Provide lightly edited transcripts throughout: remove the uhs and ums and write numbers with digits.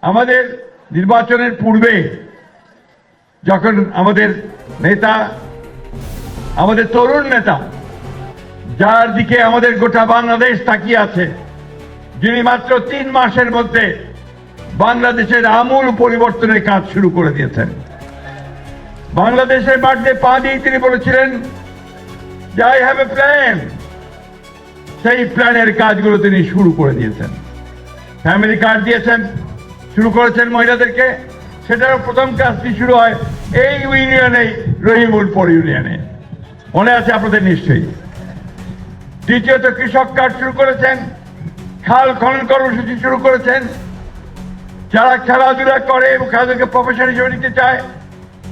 আমাদের নির্বাচনের পূর্বে যখন আমাদের নেতা, আমাদের তরুণ নেতা, যার দিকে আমাদের গোটা বাংলাদেশ তাকিয়ে আছে, যিনি মাত্র 3 মাসের মধ্যে বাংলাদেশের আমূল পরিবর্তনের কাজ শুরু করে দিয়েছেন। বাংলাদেশের মাঠে পা দিয়ে তিনি বলেছিলেন যে আই হ্যাভ এ প্ল্যান। সেই প্ল্যানের কাজগুলো তিনি শুরু করে দিয়েছেন। ফ্যামিলি কার্ড দিয়েছেন, শুরু করেছেন মহিলাদেরকে। সেটারও প্রথম কাজটি শুরু হয় এই ইউনিয়নে, রহিমুলপুর ইউনিয়নে, মনে আছে আপনাদের নিশ্চয়ই। দ্বিতীয়ত কৃষক কার্ড শুরু করেছেন, খাল খনন কর্মসূচি শুরু করেছেন। যারা খেলাধুলা করে এবং খেলাধুলাকে প্রফেশন হিসেবে নিতে চায়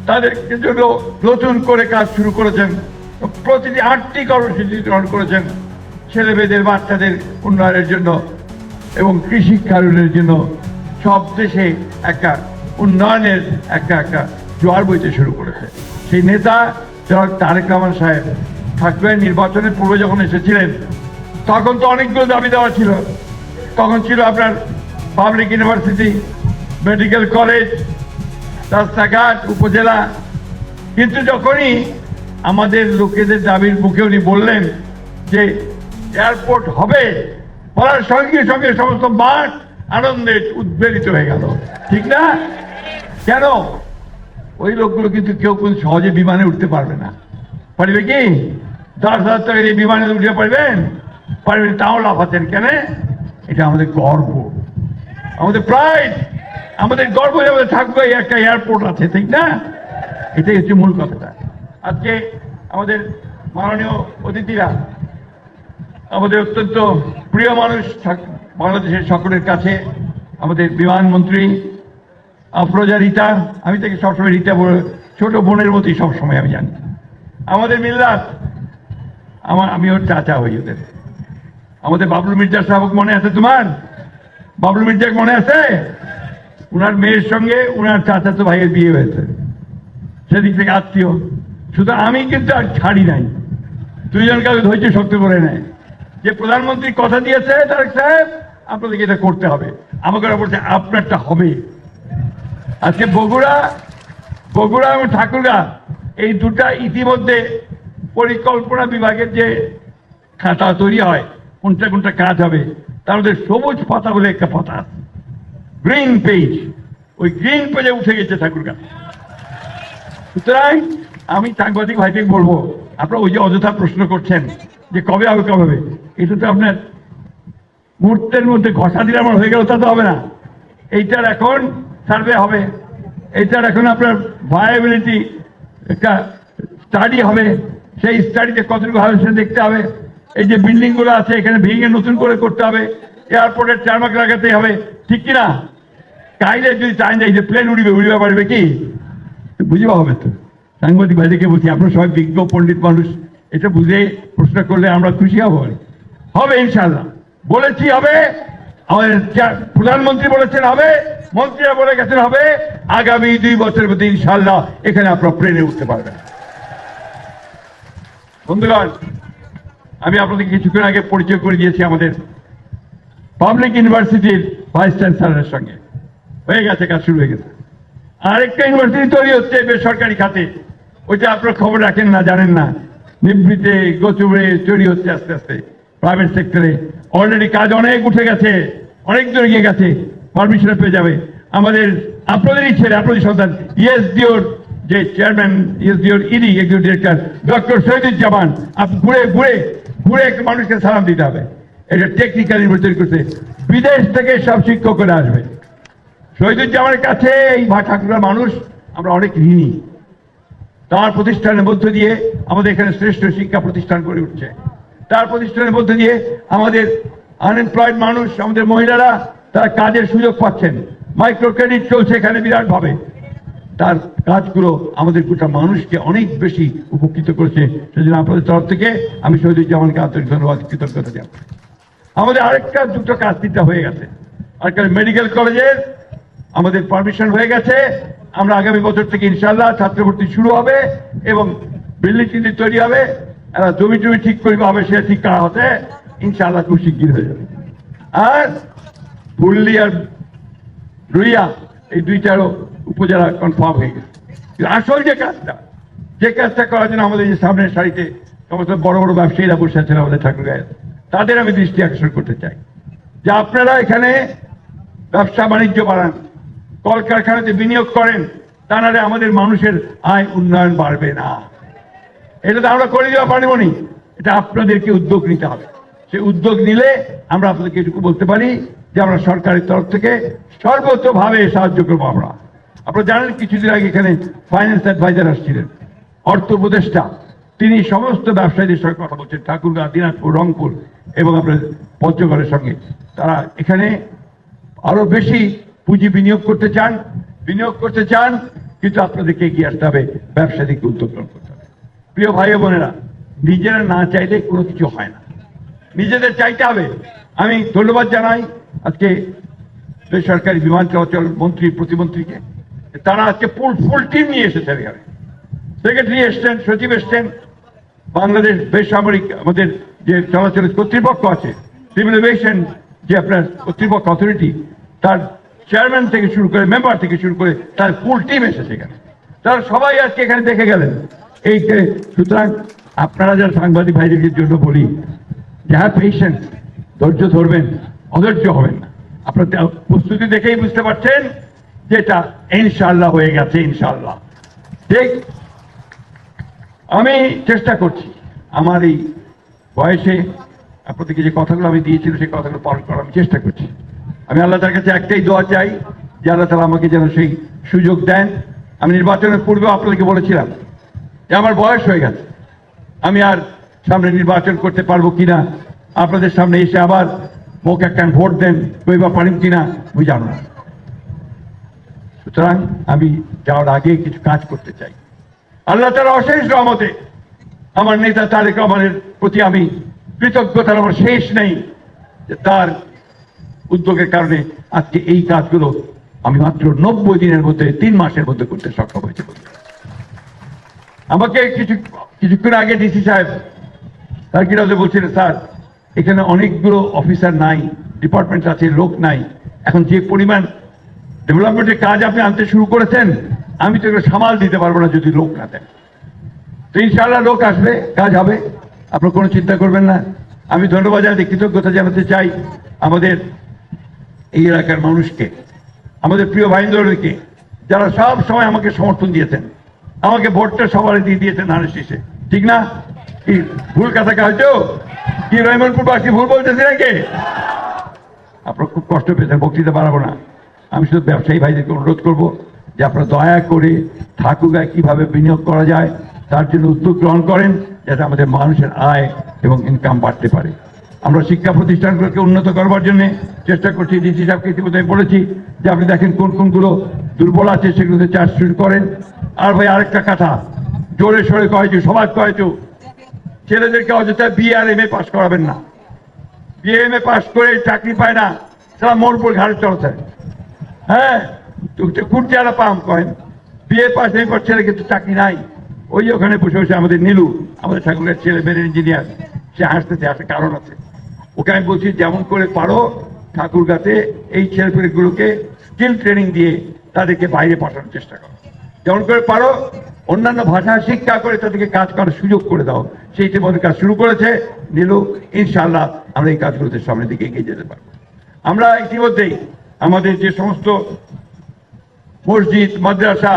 তাদেরকে জন্য নতুন করে কাজ শুরু করেছেন। প্রতিটি 8টি কর্মসূচি গ্রহণ করেছেন ছেলে মেয়েদের, বাচ্চাদের উন্নয়নের জন্য এবং কৃষি কারণের জন্য। সব দেশে একটা উন্নয়নের একটা জোয়ার বইতে শুরু করেছে। সেই নেতা তারেক রহমান সাহেব থাকবেন। নির্বাচনের পূর্বে যখন এসেছিলেন তখন তো অনেকগুলো দাবি দেওয়া ছিল। তখন ছিল আপনার পাবলিক ইউনিভার্সিটি, মেডিকেল কলেজ, রাস্তাঘাট, উপজেলা। কিন্তু যখনই আমাদের লোকেদের দাবির মুখে উনি বললেন যে এয়ারপোর্ট হবে, বলার সঙ্গে সঙ্গে সমস্ত মাঠ আনন্দে উদ্বেলিত হয়ে গেল, ঠিক না? কেন? ওই লোকগুলো কিন্তু কেউ কোন সহজে বিমানে উঠতে পারবে না। পারবে কি? 10,000 টাকার এই বিমানে উঠতে পারবেন? পারবেন, তাও লাফাচ্ছেন কেন? এটা আমাদের গর্ব, আমাদের প্রাইড, আমাদের গর্ব যে আমাদের থাকবে একটা এয়ারপোর্ট আছে, ঠিক না? এটাই হচ্ছে মূল কথাটা। আজকে আমাদের মাননীয় অতিথিরা, আমাদের অত্যন্ত প্রিয় মানুষ বাংলাদেশের সকলের কাছে, আমাদের বিমানমন্ত্রী আফরোজা রিতা, আমি তাকে সবসময় রিতা বলে, ছোট বোনের মতোই সবসময় আমি জানি। আমাদের মিল্লাত, আমি ওর চাচা হই ওদের। আমাদের বাবলু মির্জা সাহেব মনে আছে তোমার? বাবলু মির্জা মনে আছে? উনার মেয়ের সঙ্গে উনার চাচাতো ভাইয়ের বিয়ে হয়েছে, সেদিক থেকে আত্মীয়। শুধু আমি কিন্তু আর ছাড়ি নাই, দুইজনকে ধৈর্য শক্ত করে নেয় যে প্রধানমন্ত্রী কথা দিয়েছে তারেক সাহেব আপনাদেরকে এটা করতে হবে। আমাকে বলছে আপনারটা হবে। আজকে বগুড়া এবং ঠাকুরগাঁ এই দুটা ইতিমধ্যে পরিকল্পনা বিভাগের যে খাতা তৈরি হয়, কোনটা কোনটা কাজ হবে, তার মধ্যে সবুজ পাতা বলে একটা পাতা, গ্রিন পেজ, ওই গ্রিন পেজে উঠে গেছে ঠাকুরগাঁ। সুতরাং আমি সাংবাদিক ভাইকে বলবো, আপনারা ওই যে অযথা প্রশ্ন করছেন যে কবে হবে কবে হবে, এটা তো আপনার মুহূর্তের মধ্যে ঘষা দিলে আমার হয়ে গেল, তা তো হবে না। এইটার এখন সার্ভে হবে, এইটার এখন আপনার ভায়াবিলিটি একটা স্টাডি হবে, সেই স্টাডিতে কতটুকু হবে সেটা দেখতে হবে। এই যে বিল্ডিং গুলো আছে এখানে ভেঙে নতুন করে করতে হবে, এয়ারপোর্টের টার্মাক লাগাতে হবে, ঠিক কিনা? কাইলে যদি চাই যায় যে প্লেন উড়িবে পারবে কি? বুঝবা হবে তো। সাংবাদিক ভাইদেরকে বলছি, আপনারা সবাই বিজ্ঞ পণ্ডিত মানুষ, এটা বুঝে প্রশ্ন করলে আমরা খুশি হব। হবে ইনশাল্লাহ, বলেছি হবে। আমাদের প্রধানমন্ত্রী বলেছেন হবে, মন্ত্রীরা বলে গেছেন হবে। আগামী 2 বছরের মধ্যে ইনশাল্লাহ এখানে আপনারা প্লেনে উঠতে পারবেন। বন্ধুগণ, আমি আপনাদের কিছুক্ষণ আগে পরিচয় করে দিয়েছি আমাদের পাবলিক ইউনিভার্সিটির ভাইস চ্যান্সেলরের সঙ্গে। হয়ে গেছে, কাজ শুরু হয়ে গেছে। আরেকটা ইউনিভার্সিটি তৈরি হচ্ছে বেসরকারি খাতে, ওইটা আপনারা খবর রাখেন না, জানেন না। নিভৃতে গোচরে তৈরি হচ্ছে আস্তে আস্তে প্রাইভেট সেক্টরে। অলরেডি কাজ অনেক উঠে গেছে, অনেক দূরে গিয়ে গেছে, পারমিশন পেয়ে যাবে। আমাদের আপনাদেরই ছেলে, আপনাদের সন্তান ইএসডিওর যে চেয়ারম্যান, ইএসডিওর ED executive director doctor Shahiduzzaman, ঘুরে ঘুরে ঘুরে মানুষকে সালাম দিতে হবে। এটা টেকনিক্যাল ইউনিভার্সিটি করছে, বিদেশ থেকে সব শিক্ষকরা আসবে। শহীদুজ্জামানের কাছে এই ঠাকুরের মানুষ আমরা অনেক ঋণী। তার প্রতিষ্ঠানের মধ্য দিয়ে আমাদের এখানে শ্রেষ্ঠ শিক্ষা প্রতিষ্ঠান গড়ে উঠছে। তার প্রতিষ্ঠানের মধ্য দিয়ে আমাদের আনএমপ্লয়েড মানুষ, আমাদের মহিলারা তারা কাজের সুযোগ পাচ্ছেন। মাইক্রো ক্রেডিট চলছে এখানে বিরাটভাবে। তার কাজগুলো আমাদের গোটা মানুষকে অনেক বেশি উপকৃত করেছে। সেজন্য আপনাদের তরফ থেকে আমি শহীদুজ্জামানকে আন্তরিক ধন্যবাদ, কৃতজ্ঞতা জানাই। আমাদের আরেকটা দুটো কাজ তিনটা হয়ে গেছে। আরেকটা মেডিকেল কলেজের আমাদের পারমিশন হয়ে গেছে। আমরা আগামী বছর থেকে ইনশাল্লাহ ছাত্র ভর্তি শুরু হবে এবং বিল্ডিং টিল্ডিং তৈরি হবে। জমি টমি ঠিক করবে হবে, সে ঠিক করা হতে ইনশাল্লাহ খুব শিগগির হয়ে যাবে। আর ফুল্লি আর রুইয়া, এই দুইটারও উপজেলা কনফার্ম হয়ে গেছে। আসল যে কাজটা করার জন্য আমাদের যে সামনের সারিতে সমস্ত বড় বড় ব্যবসায়ীরা বসে আছেন আমাদের ঠাকুরগাঁয়ে, তাদের আমি দৃষ্টি আকর্ষণ করতে চাই যে আপনারা এখানে ব্যবসা বাণিজ্য বাড়ান, কলকারখানাতে বিনিয়োগ করেন, তা নাহলে আমাদের মানুষের আয় উন্নয়ন বাড়বে না। এটা তো আমরা করে দেওয়া পারবো নি, এটা আপনাদেরকে উদ্যোগ নিতে হবে। সেই উদ্যোগ নিলে আমরা আপনাদেরকে এটুকু বলতে পারি যে আমরা সরকারের তরফ থেকে সর্বোচ্চভাবে সাহায্য করবো। আপনারা জানেন কিছুদিন আগে এখানে ফাইন্যান্স অ্যাডভাইজার আসছিলেন, অর্থ উপদেষ্টা, তিনি সমস্ত ব্যবসায়ীদের সঙ্গে কথা বলছেন, ঠাকুরগাঁ, দিনাজপুর, রংপুর এবং আপনার পঞ্চগড়ের সঙ্গে। তারা এখানে আরো বেশি পুঁজি বিনিয়োগ করতে চান, কিন্তু আপনাদেরকে এগিয়ে আসতে হবে, ব্যবসা দিকে উদ্যোগ গ্রহণ করতে হবে। প্রিয় ভাই বোনেরা, নিজেরা না চাইলে কোনো কিছু হয় না, নিজেদের চাইতে হবে। আমি ধন্যবাদ জানাই আজকে বেসরকারি বিমান চলাচল মন্ত্রী, প্রতিমন্ত্রীকে, তারা আজকে ফুল টিম নিয়ে এসেছেন এখানে। সেক্রেটারি এসছেন, সচিব এসছেন, বাংলাদেশ বেসামরিক আমাদের যে চলাচলের কর্তৃপক্ষ আছে, সিভিল এভিয়েশন যে আপনার কর্তৃপক্ষ অথরিটি, তার চেয়ারম্যান থেকে শুরু করে, মেম্বার থেকে শুরু করে, তার ফুল টিম এসেছে এখানে। তারা সবাই আজকে এখানে দেখে গেলেন। এই সুতরাং আপনারা যারা সাংবাদিক ভাইদের জন্য বলি, যারা পেশেন্ট, ধৈর্য ধরবেন, অধৈর্য হবেন না। আপনার প্রস্তুতি দেখেই বুঝতে পারছেন যে এটা ইনশাআল্লাহ হয়ে গেছে, ইনশাআল্লাহ। ঠিক, আমি চেষ্টা করছি আমার এই বয়সে আপনাদেরকে যে কথাগুলো আমি দিয়েছিলাম সেই কথাগুলো পালন করার আমি চেষ্টা করছি। আমি আল্লাহ তার কাছে একটাই দোয়া চাই যে আল্লাহ তাআলা আমাকে যেন সেই সুযোগ দেন। আমি নির্বাচনের পূর্বে আপনাদেরকে বলেছিলাম যে আমার বয়স হয়ে গেছে, আমি আর সামনে নির্বাচন করতে পারবো কিনা, আপনাদের সামনে এসে আবার মুখ একখান ভোট দেন কইবা পারিম কিনা আমি জানো না। সুতরাং আমি যাওয়ার আগে কিছু কাজ করতে চাই। আল্লাহ তাআলার অশেষ রহমতে আমার নেতা তারেক রহমানের প্রতি আমি কৃতজ্ঞতার আমার শেষ নেই যে তার উদ্যোগের কারণে আজকে এই কাজগুলো আমি মাত্র 90 দিনের মধ্যে, 3 মাসের মধ্যে করতে সক্ষম হয়েছে। আমাকে কিছুক্ষণ আগে ডিসি সাহেব সার্কিট বলছিলেন, স্যার এখানে অনেকগুলো অফিসার নাই, ডিপার্টমেন্ট আছে, লোক নাই। এখন যে পরিমাণ ডেভেলপমেন্টের কাজ আপনি আনতে শুরু করেছেন, আমি তো এগুলো সামাল দিতে পারবো না যদি লোক না দেন। তো ইনশাআল্লাহ লোক আসবে, কাজ হবে, আপনার কোনো চিন্তা করবেন না। আমি ধন্যবাদ জানাতে, কৃতজ্ঞতা জানাতে চাই আমাদের এই এলাকার মানুষকে, আমাদের প্রিয় ভাইদেরকে, যারা সব সময় আমাকে সমর্থন দিয়েছেন, আমাকে ভোটটা সবার দিয়ে দিয়েছেন ধানের শীষে, ঠিক না? কি ভুল কথা হয়তো কি রহিমনপুরবাসী ভুল বলতেছি নাকি? আপনারা খুব কষ্ট পেয়েছেন, বক্তৃতা বাড়াবো না। আমি শুধু ব্যবসায়ী ভাইদেরকে অনুরোধ করবো যে আপনারা দয়া করে ঠাকুরগাঁয় কিভাবে বিনিয়োগ করা যায় তার জন্য উদ্যোগ গ্রহণ করেন, যাতে আমাদের মানুষের আয় এবং ইনকাম বাড়তে পারে। আমরা শিক্ষা প্রতিষ্ঠানগুলোকে উন্নত করবার জন্য চেষ্টা করছি। ডিসি সাহেবকে ইতিমধ্যে বলেছি যে আপনি দেখেন কোনগুলো দুর্বল আছে সেগুলোতে চাষ শুরু করেন। আর ভাই আরেকটা কথা, জোরে সোরে কয়েছো, সবাই কয়েছো, ছেলেদেরকে অযথা বিএ আর এমএ পাস করাবেন না। বিএ এমএ পাস করে চাকরি পায় না, তারা মোড়পুর ঘাড়ে চলছে। হ্যাঁ, কুর্তি আলা পাম কয়েন, বিএ পাস এমএ পাস ছেলে কিন্তু চাকরি নাই। ওই ওখানে বসে বসে আমাদের নীলু, আমাদের ঠাকুরের ছেলে, মেয়ের ইঞ্জিনিয়ার, সে হাসতেছে, আসে কারণ আছে। ওকে আমি বলছি যেমন করে পারো ঠাকুরগাঁতে এই ছেলেপেলেগুলোকে স্কিল ট্রেনিং দিয়ে তাদেরকে বাইরে পাঠানোর চেষ্টা করো। যেমন করে পারো অন্যান্য ভাষা শিক্ষা করে তাদেরকে কাজ করার সুযোগ করে দাও। সেই ইতিমধ্যে কাজ শুরু করেছে নীলু, ইনশাআল্লাহ আমরা এই কাজগুলোতে সামনের দিকে এগিয়ে যেতে পারবো। আমরা ইতিমধ্যেই আমাদের যে সমস্ত মসজিদ, মাদ্রাসা,